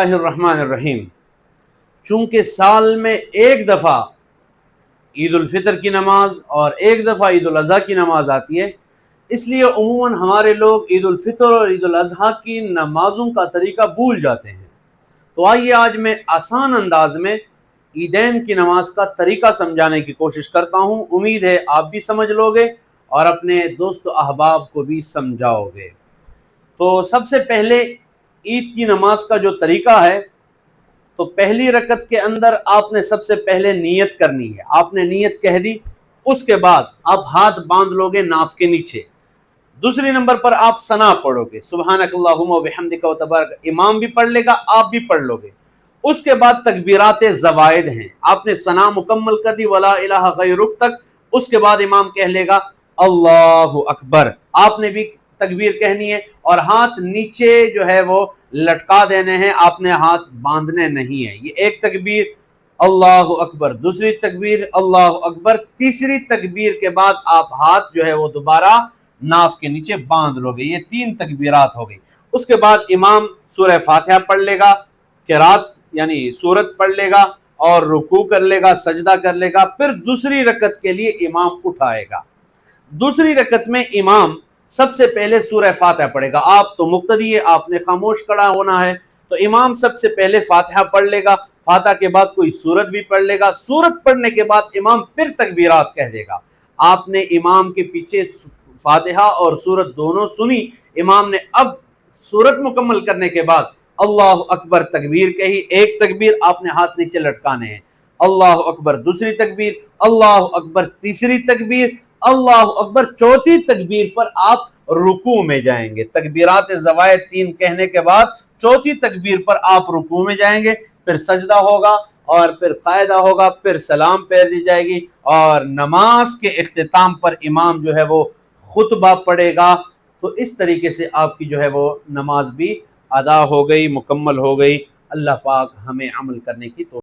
الرحمن الرحیم۔ چونکہ سال میں ایک دفعہ عید الفطر کی نماز اور ایک دفعہ عید الاضحیٰ کی نماز آتی ہے، اس لیے عموماً ہمارے لوگ عید الفطر اور عید الاضحیٰ کی نمازوں کا طریقہ بھول جاتے ہیں۔ تو آئیے آج میں آسان انداز میں عیدین کی نماز کا طریقہ سمجھانے کی کوشش کرتا ہوں۔ امید ہے آپ بھی سمجھ لو گے اور اپنے دوست و احباب کو بھی سمجھاؤ گے۔ تو سب سے پہلے عید کی نماز کا جو طریقہ ہے، تو پہلی رکعت کے اندر آپ نے سب سے پہلے نیت کرنی ہے۔ آپ نے نیت کہہ دی، اس کے بعد آپ ہاتھ باندھ لو گے ناف کے نیچے۔ دوسری نمبر پر آپ ثنا پڑھو گے، سبحانک اللہم و بحمدک و تبارک، امام بھی پڑھ لے گا، آپ بھی پڑھ لو گے۔ اس کے بعد تکبیرات زوائد ہیں، آپ نے ثنا مکمل کر دی ولا الہ غیرک تک، اس کے بعد امام کہہ لے گا اللہ اکبر، آپ نے بھی تکبیر کہنی ہے اور ہاتھ نیچے جو ہے وہ لٹکا دینے ہیں، آپ نے ہاتھ باندھنے نہیں ہیں۔ یہ ایک تکبیر اللہ اکبر، دوسری تکبیر اللہ اکبر، تیسری تکبیر کے بعد آپ ہاتھ جو ہے وہ دوبارہ ناف کے نیچے باندھ لو گے۔ یہ تین تکبیرات ہو گئی۔ اس کے بعد امام سورہ فاتحہ پڑھ لے گا، قرات یعنی سورت پڑھ لے گا اور رکوع کر لے گا، سجدہ کر لے گا، پھر دوسری رکعت کے لیے امام اٹھائے گا۔ دوسری رکعت میں امام سب سے پہلے سورہ فاتحہ پڑھے گا۔ آپ تو مقتدی ہے، آپ نے خاموش کھڑا ہونا ہے، تو امام سب سے پہلے فاتحہ پڑھ لے گا، فاتحہ کے بعد کوئی سورت بھی پڑھ لے گا۔ سورت پڑھنے کے بعد امام پھر تکبیرات کہہ دے گا۔ آپ نے امام کے پیچھے فاتحہ اور سورت دونوں سنی، امام نے اب سورت مکمل کرنے کے بعد اللہ اکبر تکبیر کہی، ایک تکبیر آپ نے ہاتھ نیچے لٹکانے ہیں، اللہ اکبر، دوسری تکبیر اللہ اکبر، تیسری تکبیر اللہ اکبر، چوتھی تکبیر پر آپ رکوع میں جائیں گے۔ تکبیرات زوائد تین کہنے کے بعد چوتھی تکبیر پر آپ رکوع میں جائیں گے، پھر سجدہ ہوگا اور پھر قاعدہ ہوگا، پھر سلام پھیر دی جائے گی اور نماز کے اختتام پر امام جو ہے وہ خطبہ پڑھے گا۔ تو اس طریقے سے آپ کی جو ہے وہ نماز بھی ادا ہو گئی، مکمل ہو گئی۔ اللہ پاک ہمیں عمل کرنے کی توفیق